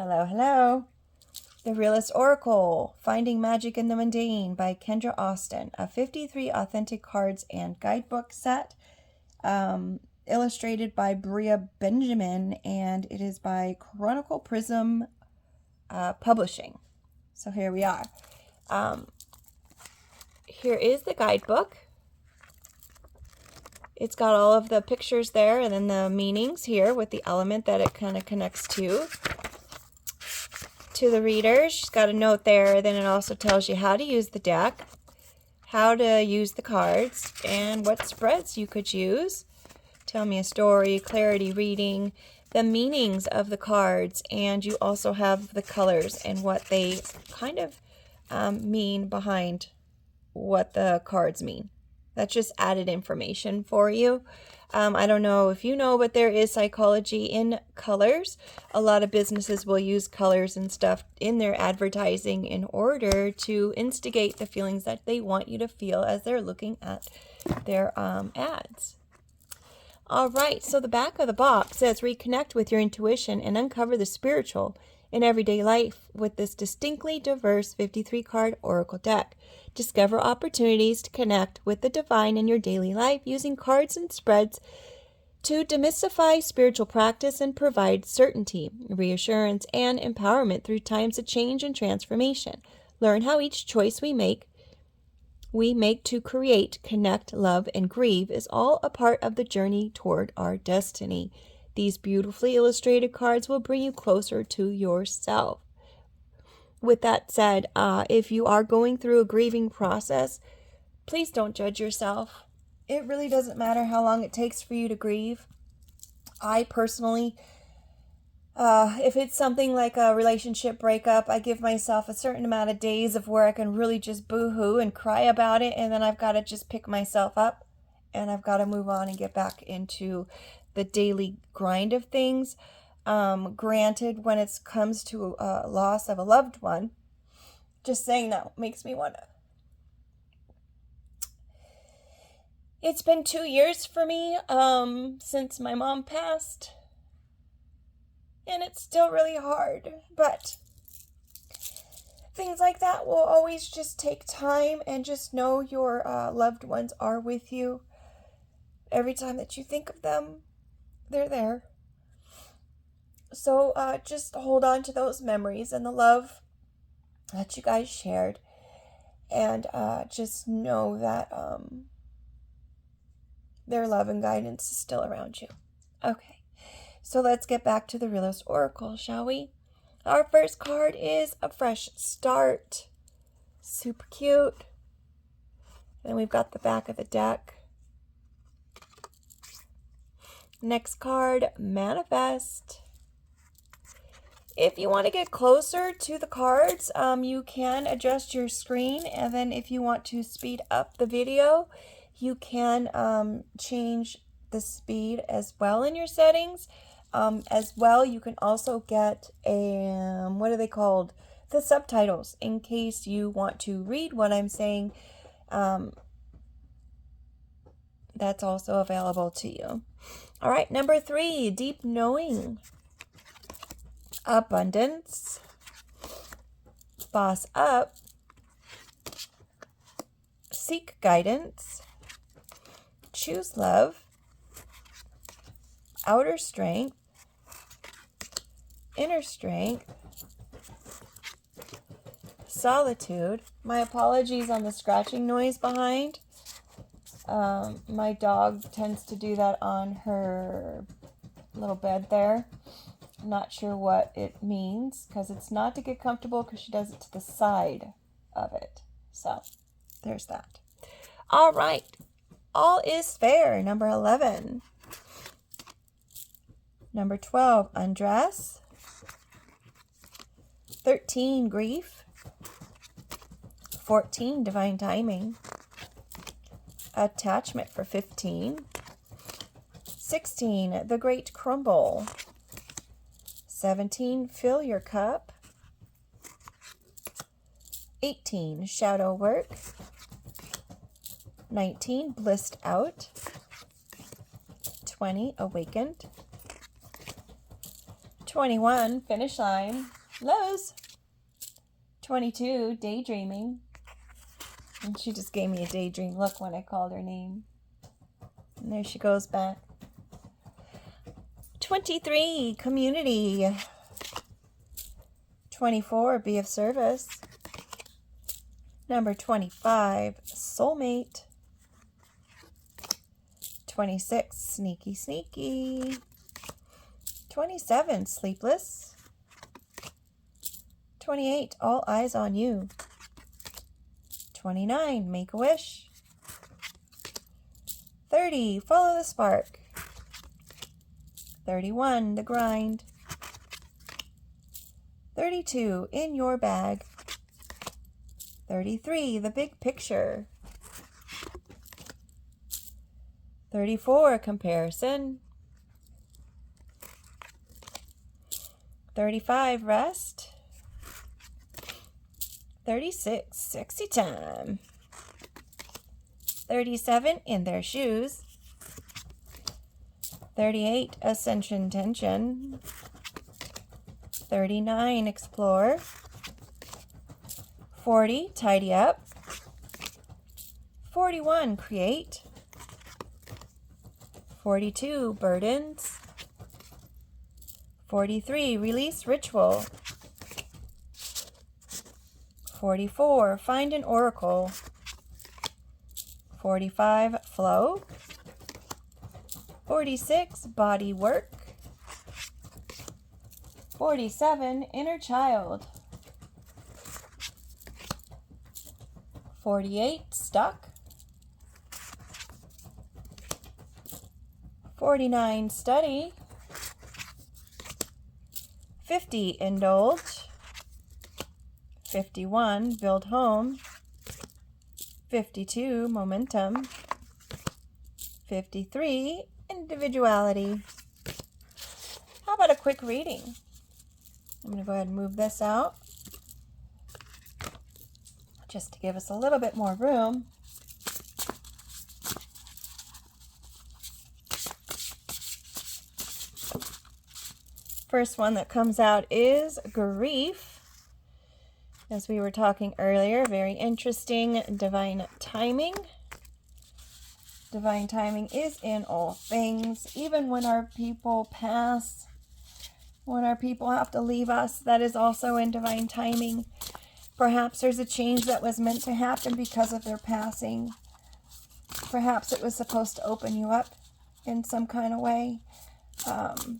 Hello, hello. The Realist Oracle, Finding Magic in the Mundane by Kendra Austin, a 53 authentic cards and guidebook set, illustrated by Bria Benjamin, and it is by Chronicle Prism Publishing. So here we are. Here is the guidebook. It's got all of the pictures there and then the meanings here with the element that it kind of connects to the reader. She's got a note there. Then it also tells you how to use the deck, how to use the cards, and what spreads you could use. Tell me a story, clarity reading, the meanings of the cards, and you also have the colors and what they kind of mean behind what the cards mean. That's just added information for you. I don't know if you know, but there is psychology in colors. A lot of businesses will use colors and stuff in their advertising in order to instigate the feelings that they want you to feel as they're looking at their ads. All right, so the back of the box says reconnect with your intuition and uncover the spiritual in everyday life with this distinctly diverse 53-card oracle deck. Discover opportunities to connect with the divine in your daily life using cards and spreads to demystify spiritual practice and provide certainty, reassurance, and empowerment through times of change and transformation. Learn how each choice we make to create, connect, love, and grieve is all a part of the journey toward our destiny. These beautifully illustrated cards will bring you closer to yourself. With that said, if you are going through a grieving process, please don't judge yourself. It really doesn't matter how long it takes for you to grieve. I personally, if it's something like a relationship breakup, I give myself a certain amount of days of where I can really just boo-hoo and cry about it, and then I've got to just pick myself up, and I've got to move on and get back into the daily grind of things. Granted, when it comes to a loss of a loved one, just saying that makes me want to. It's been 2 years for me since my mom passed, and it's still really hard, but things like that will always just take time, and just know your loved ones are with you. Every time that you think of them, they're there. So just hold on to those memories and the love that you guys shared, and just know that their love and guidance is still around you. Okay, so let's get back to the Realist Oracle, shall we? Our first card is a fresh start. Super cute. And we've got the back of the deck. Next card, manifest. If you want to get closer to the cards, you can adjust your screen, and then if you want to speed up the video, you can change the speed as well in your settings. As well, you can also get what are they called? The subtitles, in case you want to read what I'm saying. That's also available to you. All right, number 3, deep knowing. Abundance, boss up, seek guidance, choose love, outer strength, inner strength, solitude. My apologies on the scratching noise behind. My dog tends to do that on her little bed there. I'm not sure what it means, because it's not to get comfortable, because she does it to the side of it. So there's that. All right. All is fair. Number 11. Number 12, undress. 13, grief. 14, divine timing. Attachment for 15. 16, the great crumble. 17, fill your cup. 18, shadow work. 19, blissed out. 20, awakened. 21, finish line. Lows. 22, daydreaming. And she just gave me a daydream look when I called her name. And there she goes back. 23, community. 24, be of service. Number 25, soulmate. 26, sneaky, sneaky. 27, sleepless. 28, all eyes on you. 29, make a wish. 30, follow the spark. 31, the grind. 32, in your bag. 33, the big picture. 34, comparison. 35, rest. 36, sexy time. 37, in their shoes. 38, ascension tension. 39, explore. 40, tidy up. 41, create. 42, burdens. 43, release ritual. 44, find an oracle. 45, flow. 46, body work. 47, inner child. 48, stuck. 49, study. 50, indulge. 51, build home. 52, momentum. 53, individuality. How about a quick reading? I'm going to go ahead and move this out just to give us a little bit more room. First one that comes out is grief. As we were talking earlier, very interesting, divine timing. Divine timing is in all things. Even when our people pass, when our people have to leave us, that is also in divine timing. Perhaps there's a change that was meant to happen because of their passing. Perhaps it was supposed to open you up in some kind of way,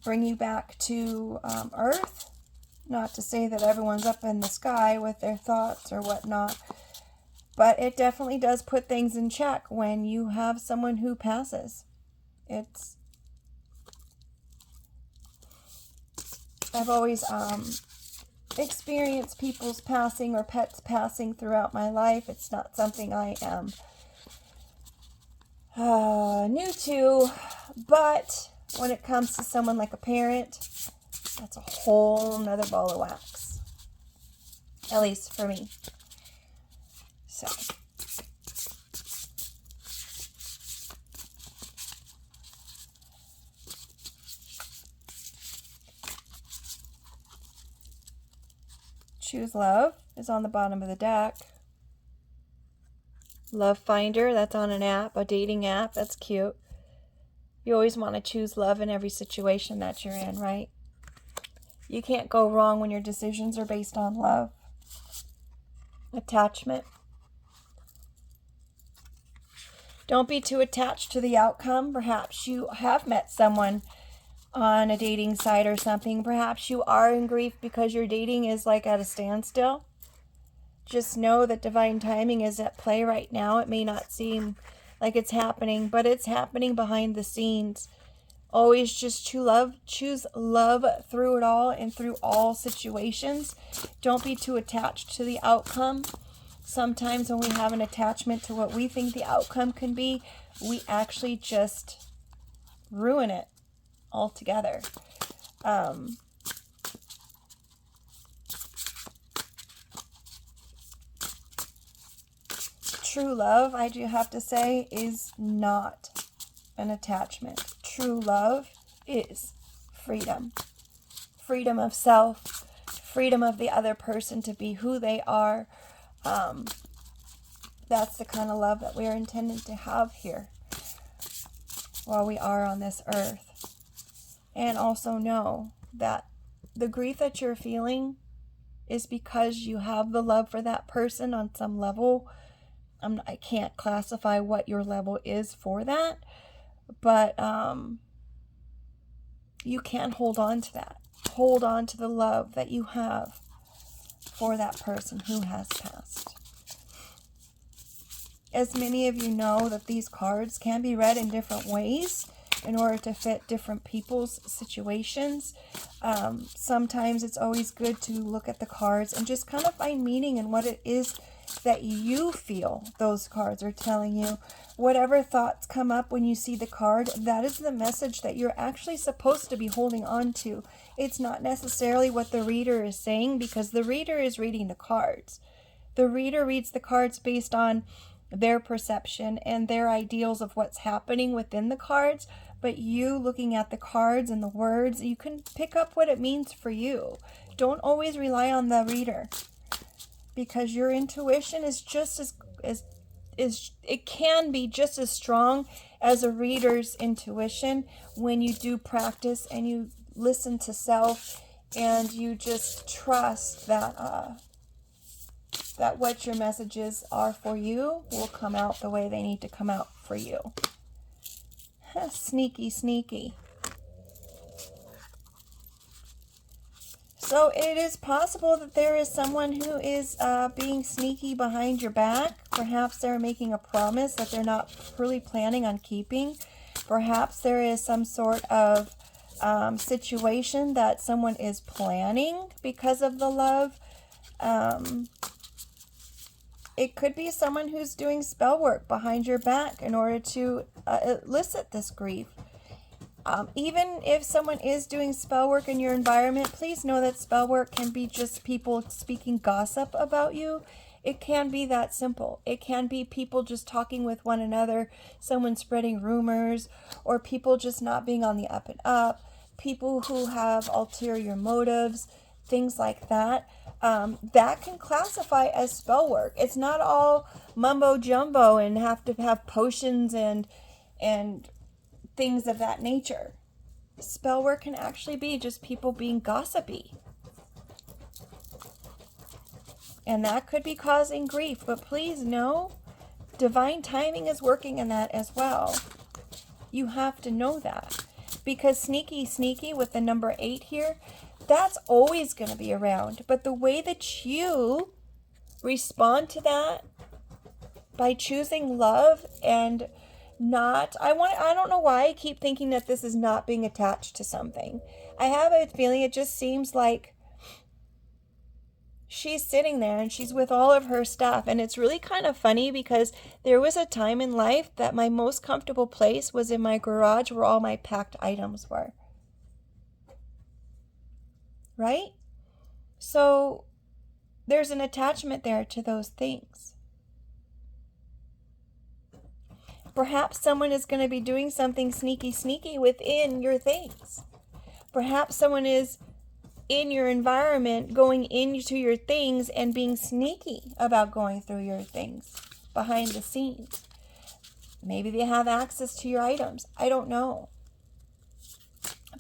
bring you back to earth. Not to say that everyone's up in the sky with their thoughts or whatnot, but it definitely does put things in check when you have someone who passes. I've always experienced people's passing or pets passing throughout my life. It's not something I am new to, but when it comes to someone like a parent, that's a whole nother ball of wax, at least for me. So choose love is on the bottom of the deck. Love Finder, that's on an app, a dating app. That's cute. You always want to choose love in every situation that you're in, right? You can't go wrong when your decisions are based on love. Attachment. Don't be too attached to the outcome. Perhaps you have met someone on a dating site or something. Perhaps you are in grief because your dating is like at a standstill. Just know that divine timing is at play right now. It may not seem like it's happening, but it's happening behind the scenes. Always just choose love through it all and through all situations. Don't be too attached to the outcome. Sometimes when we have an attachment to what we think the outcome can be, we actually just ruin it altogether. True love, I do have to say, is not an attachment. True love is freedom. freedom of self, freedom of the other person to be who they are. That's the kind of love that we are intended to have here while we are on this earth. And also know that the grief that you're feeling is because you have the love for that person on some level. I can't classify what your level is for that, but you can hold on to that. Hold on to the love that you have for that person who has passed. As many of you know, that these cards can be read in different ways in order to fit different people's situations. Sometimes it's always good to look at the cards and just kind of find meaning in what it is that you feel those cards are telling you. Whatever thoughts come up when you see the card, that is the message that you're actually supposed to be holding on to. It's not necessarily what the reader is saying, because the reader is reading the cards. The reader reads the cards based on their perception and their ideals of what's happening within the cards. But you looking at the cards and the words, you can pick up what it means for you. Don't always rely on the reader, because your intuition is just as it can be just as strong as a reader's intuition when you do practice and you listen to self and you just trust that that what your messages are for you will come out the way they need to come out for you. Sneaky, sneaky. So it is possible that there is someone who is being sneaky behind your back. Perhaps they're making a promise that they're not really planning on keeping. Perhaps there is some sort of situation that someone is planning because of the love. It could be someone who's doing spell work behind your back in order to elicit this grief. Even if someone is doing spell work in your environment, please know that spell work can be just people speaking gossip about you. It can be that simple. It can be people just talking with one another, someone spreading rumors, or people just not being on the up and up, people who have ulterior motives, things like that. That can classify as spell work. It's not all mumbo jumbo and have to have potions and things of that nature. Spell work can actually be just people being gossipy. And that could be causing grief. But please know, divine timing is working in that as well. You have to know that. Because sneaky, sneaky with the number 8 here, that's always going to be around. But the way that you respond to that by choosing love and not, I don't know why I keep thinking that this is not being attached to something. I have a feeling it just seems like she's sitting there and she's with all of her stuff. And it's really kind of funny, because there was a time in life that my most comfortable place was in my garage where all my packed items were. Right? So there's an attachment there to those things. Perhaps someone is going to be doing something sneaky, sneaky within your things. Perhaps someone is in your environment going into your things and being sneaky about going through your things behind the scenes. Maybe they have access to your items. I don't know.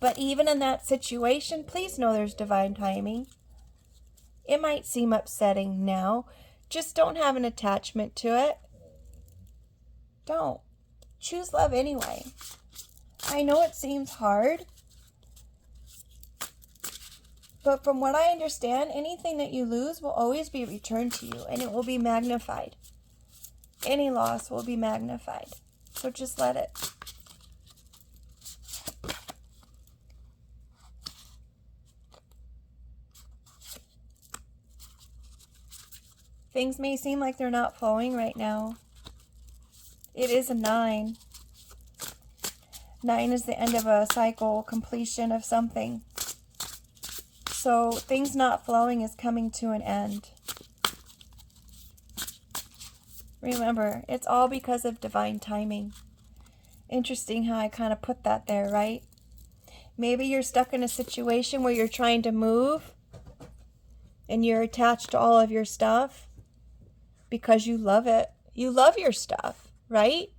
But even in that situation, please know there's divine timing. It might seem upsetting now. Just don't have an attachment to it. Don't. Choose love anyway. I know it seems hard, but from what I understand, anything that you lose will always be returned to you, and it will be magnified. Any loss will be magnified. So just let it. Things may seem like they're not flowing right now. It is a 9. 9 is the end of a cycle, completion of something. So things not flowing is coming to an end. Remember, it's all because of divine timing. Interesting how I kind of put that there, right? Maybe you're stuck in a situation where you're trying to move and you're attached to all of your stuff because you love it. You love your stuff, right?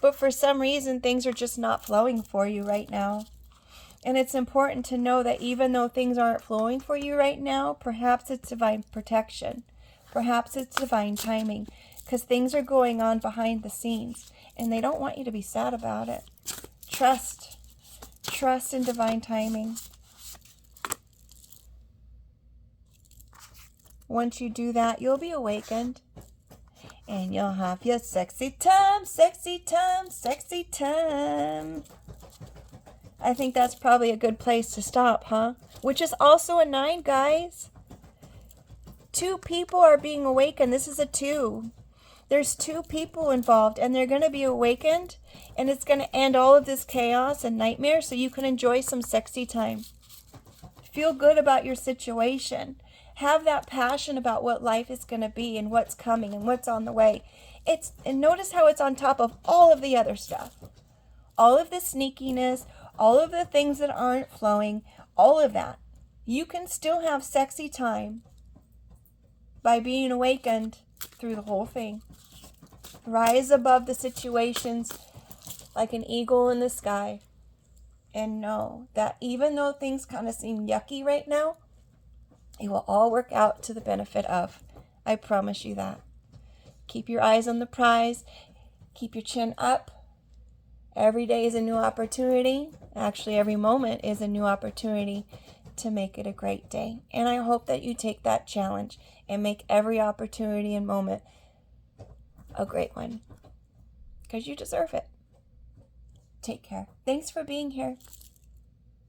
But for some reason, things are just not flowing for you right now. And it's important to know that even though things aren't flowing for you right now, perhaps it's divine protection. Perhaps it's divine timing, because things are going on behind the scenes and they don't want you to be sad about it. Trust in divine timing. Once you do that, you'll be awakened and you'll have your sexy time, sexy time, sexy time. I think that's probably a good place to stop, huh? Which is also a 9, guys. 2 people are being awakened. This is a 2. There's 2 people involved, and they're going to be awakened, and it's going to end all of this chaos and nightmare so you can enjoy some sexy time. Feel good about your situation. Have that passion about what life is going to be and what's coming and what's on the way. And notice how it's on top of all of the other stuff. All of the sneakiness, all of the things that aren't flowing, all of that. You can still have sexy time by being awakened through the whole thing. Rise above the situations like an eagle in the sky. And know that even though things kind of seem yucky right now, it will all work out to the benefit of. I promise you that. Keep your eyes on the prize. Keep your chin up. Every day is a new opportunity. Actually, every moment is a new opportunity to make it a great day. And I hope that you take that challenge and make every opportunity and moment a great one. Because you deserve it. Take care. Thanks for being here.